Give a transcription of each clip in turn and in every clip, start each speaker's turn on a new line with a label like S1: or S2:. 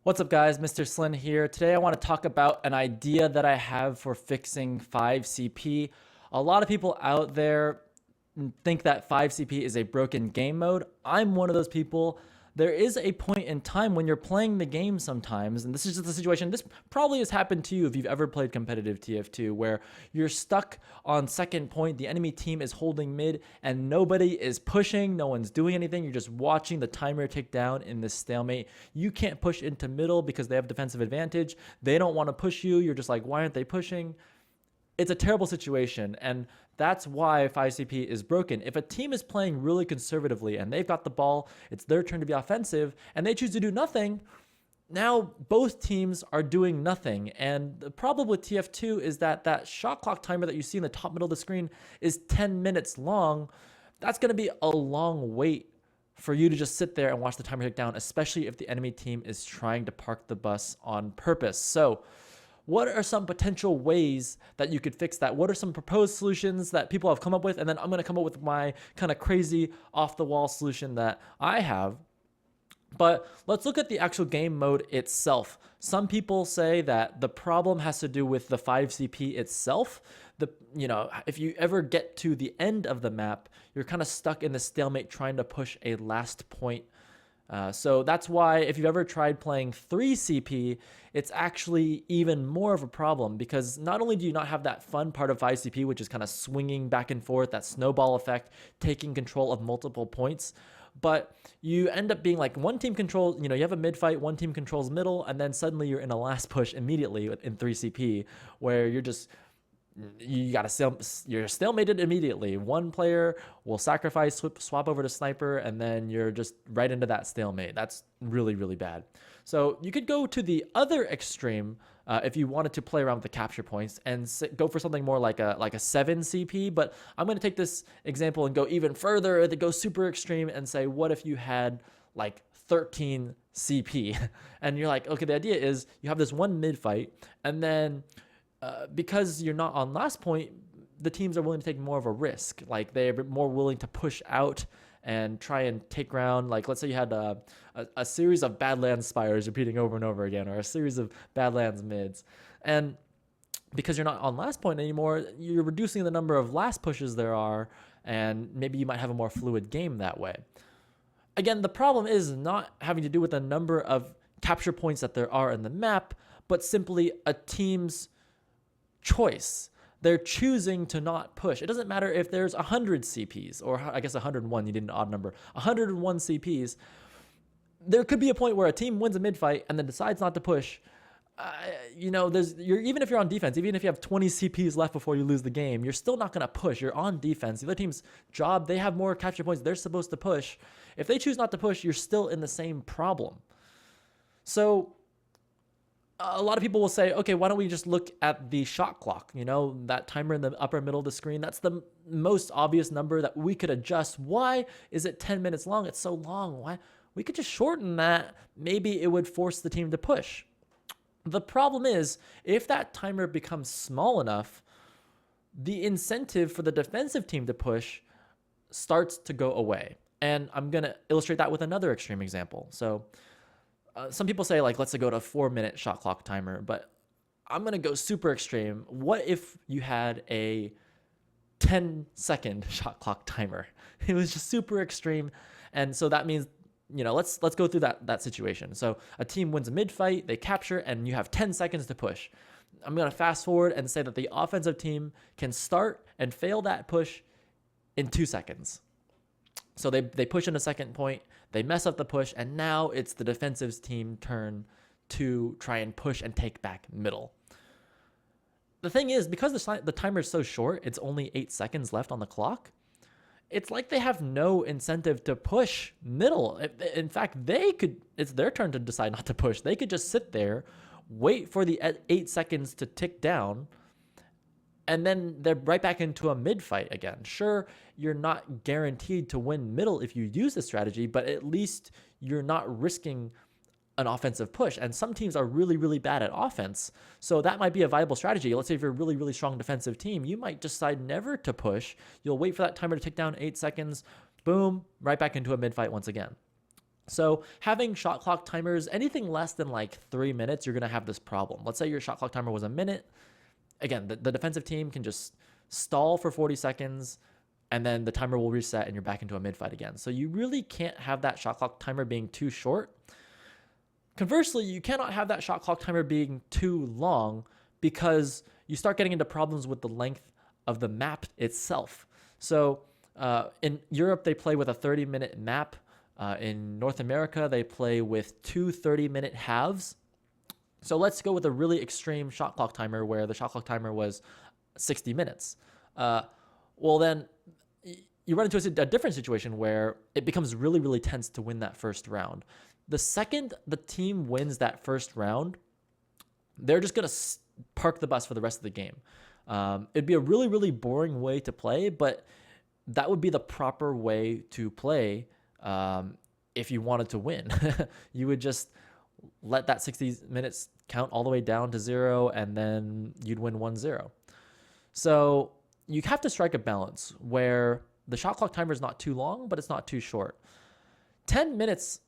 S1: What's up guys, Mr. SLIN here. Today I want to talk about an idea that I have for fixing 5CP. A lot of people out there think that 5CP is a broken game mode. I'm one of those people. There is a point in time when you're playing the game sometimes, and this is just the situation. This probably has happened to you if you've ever played competitive TF2, where you're stuck on second point, the enemy team is holding mid, and nobody is pushing, no one's doing anything, you're just watching the timer tick down in this stalemate. You can't push into middle because they have defensive advantage. They don't want to push you, you're just like, why aren't they pushing? It's a terrible situation, and that's why 5CP is broken. If a team is playing really conservatively and they've got the ball, it's their turn to be offensive, and they choose to do nothing, now both teams are doing nothing. And the problem with TF2 is that that shot clock timer that you see in the top middle of the screen is 10 minutes long. That's going to be a long wait for you to just sit there and watch the timer tick down, especially if the enemy team is trying to park the bus on purpose. So what are some potential ways that you could fix that? What are some proposed solutions that people have come up with? And then I'm going to come up with my kind of crazy off-the-wall solution that I have. But let's look at the actual game mode itself. Some people say that the problem has to do with the 5CP itself. If you ever get to the end of the map, you're kind of stuck in the stalemate trying to push a last point. So that's why if you've ever tried playing 3CP, it's actually even more of a problem, because not only do you not have that fun part of 5CP, which is kind of swinging back and forth, that snowball effect, taking control of multiple points, but you end up being like one team controls, you have a mid fight, one team controls middle, and then suddenly you're in a last push immediately in 3CP where you're stalemated immediately. One player will sacrifice, swap over to sniper, and then you're just right into that stalemate. That's really, really bad. So you could go to the other extreme if you wanted to play around with the capture points and go for something more like a 7CP. But I'm going to take this example and go even further, to go super extreme and say, what if you had like 13CP? And you're like, okay, the idea is you have this one mid fight, and then because you're not on last point, the teams are willing to take more of a risk. Like they're more willing to push out and try and take ground. Like let's say you had a series of Badlands Spires repeating over and over again, or a series of Badlands mids. And because you're not on last point anymore, you're reducing the number of last pushes there are, and maybe you might have a more fluid game that way. Again, the problem is not having to do with the number of capture points that there are in the map, but simply a team's choice. They're choosing to not push. It doesn't matter if there's 100 CPs, or I guess 101, you did an odd number, 101 CPs. There could be a point where a team wins a mid fight and then decides not to push. Even if you're on defense, even if you have 20 CPs left before you lose the game, you're still not going to push. You're on defense. The other team's job, they have more capture points. They're supposed to push. If they choose not to push, you're still in the same problem. So a lot of people will say, okay, why don't we just look at the shot clock? That timer in the upper middle of the screen, that's the most obvious number that we could adjust. Why is it 10 minutes long? It's so long. Why? We could just shorten that. Maybe it would force the team to push. The problem is, if that timer becomes small enough, the incentive for the defensive team to push starts to go away. And I'm going to illustrate that with another extreme example. So some people say, like, let's go to a 4-minute shot clock timer, but I'm going to go super extreme. What if you had a 10-second shot clock timer? It was just super extreme. And so that means, let's go through that situation. So a team wins a mid fight, they capture, and you have 10 seconds to push. I'm going to fast forward and say that the offensive team can start and fail that push in 2 seconds. So they push in a second point, they mess up the push, and now it's the defensive team's turn to try and push and take back middle. The thing is, because the timer is so short, it's only 8 seconds left on the clock, it's like they have no incentive to push middle. In fact, it's their turn to decide not to push. They could just sit there, wait for the 8 seconds to tick down, and then they're right back into a mid fight again. Sure, you're not guaranteed to win middle if you use this strategy, but at least you're not risking an offensive push. And some teams are really, really bad at offense. So that might be a viable strategy. Let's say if you're a really, really strong defensive team, you might decide never to push. You'll wait for that timer to tick down 8 seconds. Boom, right back into a mid fight once again. So having shot clock timers, anything less than like 3 minutes, you're going to have this problem. Let's say your shot clock timer was a minute. Again, the defensive team can just stall for 40 seconds, and then the timer will reset and you're back into a mid-fight again. So you really can't have that shot clock timer being too short. Conversely, you cannot have that shot clock timer being too long, because you start getting into problems with the length of the map itself. So in Europe, they play with a 30-minute map. In North America, they play with two 30-minute halves. So let's go with a really extreme shot clock timer where the shot clock timer was 60 minutes. Well, then you run into a different situation where it becomes really, really tense to win that first round. The second the team wins that first round, they're just going to park the bus for the rest of the game. It'd be a really, really boring way to play, but that would be the proper way to play if you wanted to win. You would just let that 60 minutes count all the way down to 0, and then you'd win 1-0. So you have to strike a balance where the shot clock timer is not too long, but it's not too short. 10 minutes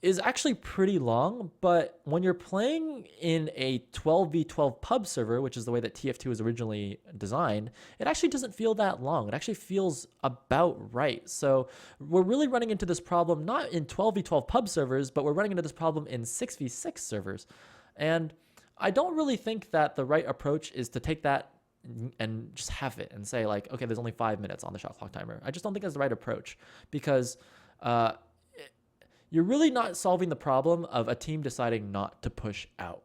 S1: is actually pretty long, but when you're playing in a 12v12 pub server, which is the way that TF2 was originally designed, it actually doesn't feel that long. It actually feels about right. So we're really running into this problem not in 12v12 pub servers, but we're running into this problem in 6v6 servers. And I don't really think that the right approach is to take that and just have it and say like, okay, there's only 5 minutes on the shot clock timer. I just don't think that's the right approach, because you're really not solving the problem of a team deciding not to push out.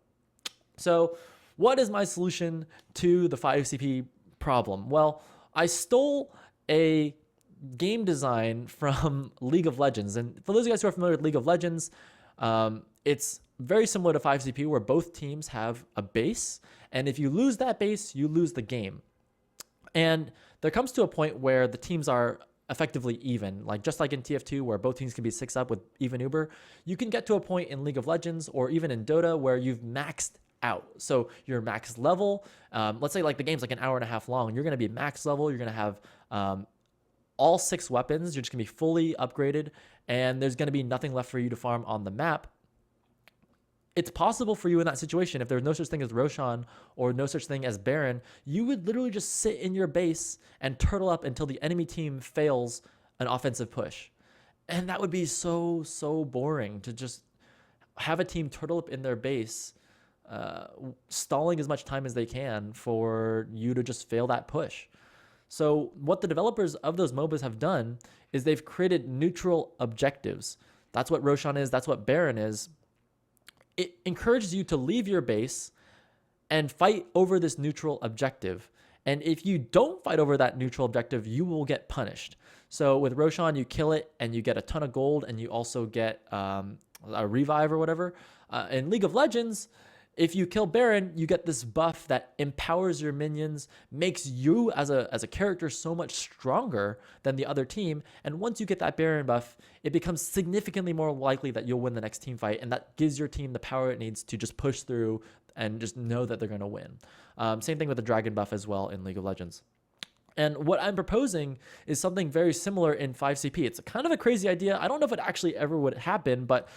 S1: So what is my solution to the 5CP problem? Well, I stole a game design from League of Legends. And for those of you guys who are familiar with League of Legends, it's very similar to 5CP, where both teams have a base. And if you lose that base, you lose the game. And there comes to a point where the teams are effectively even, like just like in TF2 where both teams can be 6-up with even Uber, you can get to a point in League of Legends or even in Dota where you've maxed out. So you're max level. Let's say like the game's like an hour and a half long. You're going to be max level. You're going to have all 6 weapons. You're just going to be fully upgraded, and there's going to be nothing left for you to farm on the map. It's possible for you in that situation, if there's no such thing as Roshan or no such thing as Baron, you would literally just sit in your base and turtle up until the enemy team fails an offensive push. And that would be so, so boring to just have a team turtle up in their base, stalling as much time as they can for you to just fail that push. So what the developers of those MOBAs have done is they've created neutral objectives. That's what Roshan is. That's what Baron is. It encourages you to leave your base and fight over this neutral objective. And if you don't fight over that neutral objective, you will get punished. So with Roshan, you kill it and you get a ton of gold, and you also get a revive or whatever. In League of Legends, if you kill Baron, you get this buff that empowers your minions, makes you as a character so much stronger than the other team. And once you get that Baron buff, it becomes significantly more likely that you'll win the next team fight. And that gives your team the power it needs to just push through and just know that they're going to win. Same thing with the Dragon buff as well in League of Legends. And what I'm proposing is something very similar in 5CP. It's kind of a crazy idea. I don't know if it actually ever would happen, but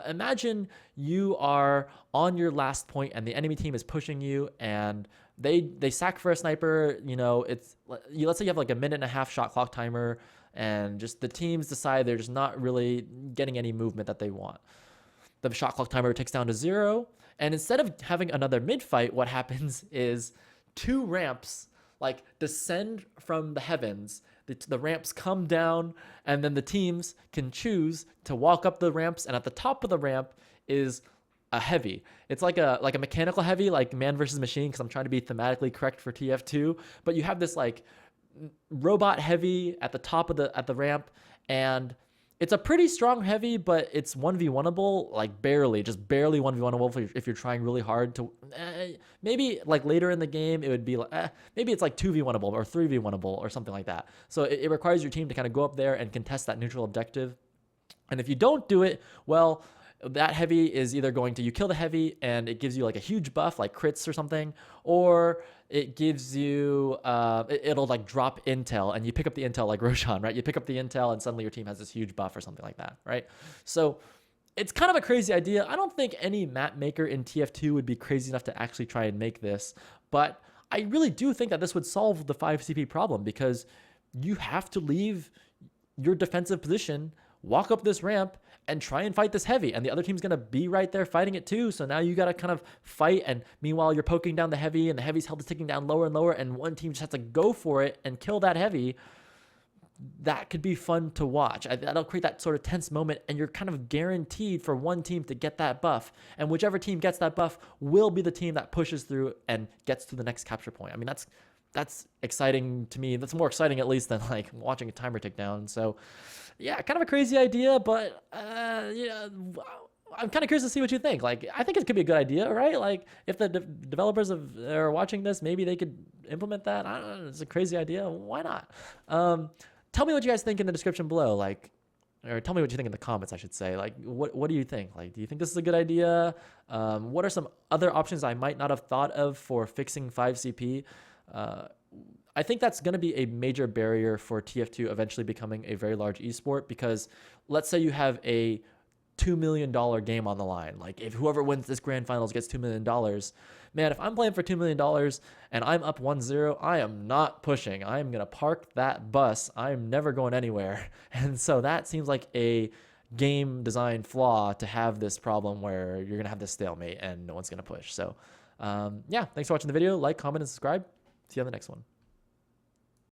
S1: imagine you are on your last point and the enemy team is pushing you, and they sack for a sniper. You know, let's say you have like a 1.5-minute shot clock timer, and just the teams decide they're just not really getting any movement that they want. The shot clock timer ticks down to 0, and instead of having another mid fight, what happens is 2 ramps like descend from the heavens. The ramps come down, and then the teams can choose to walk up the ramps, and at the top of the ramp is a heavy. It's like a mechanical heavy, like man versus machine, because I'm trying to be thematically correct for TF2. But you have this like robot heavy at the top of the ramp, and it's a pretty strong heavy, but it's 1v1able, like barely 1v1able if you're trying really hard to. Maybe like later in the game, it would be like, maybe it's like 2v1able or 3v1able or something like that. So it requires your team to kind of go up there and contest that neutral objective. And if you don't do it, well, that heavy is either going to, you kill the heavy and it gives you like a huge buff, like crits or something, or it gives you, it'll like drop intel and you pick up the intel like Roshan, right? You pick up the intel and suddenly your team has this huge buff or something like that, right? So it's kind of a crazy idea. I don't think any map maker in TF2 would be crazy enough to actually try and make this, but I really do think that this would solve the 5 CP problem, because you have to leave your defensive position, walk up this ramp, and try and fight this heavy. And the other team's going to be right there fighting it too. So now you got to kind of fight. And meanwhile, you're poking down the heavy, and the heavy's health is ticking down lower and lower. And one team just has to go for it and kill that heavy. That could be fun to watch. That'll create that sort of tense moment, and you're kind of guaranteed for one team to get that buff. And whichever team gets that buff will be the team that pushes through and gets to the next capture point. I mean, that's exciting to me. That's more exciting, at least, than like watching a timer tick down. So yeah, kind of a crazy idea, but yeah, I'm kind of curious to see what you think. Like, I think it could be a good idea, right? Like, if the developers are watching this, maybe they could implement that. I don't know. It's a crazy idea. Why not? Tell me what you guys think in the description below. Like, or tell me what you think in the comments, I should say. Like, what do you think? Like, do you think this is a good idea? What are some other options I might not have thought of for fixing 5CP? I think that's going to be a major barrier for TF2 eventually becoming a very large esport, because let's say you have a $2 million game on the line. Like, if whoever wins this grand finals gets $2 million, man, if I'm playing for $2 million and I'm up 1-0, I am not pushing. I am going to park that bus. I'm never going anywhere. And so that seems like a game design flaw, to have this problem where you're going to have this stalemate and no one's going to push. So yeah, thanks for watching the video. Like, comment, and subscribe. See you on the next one.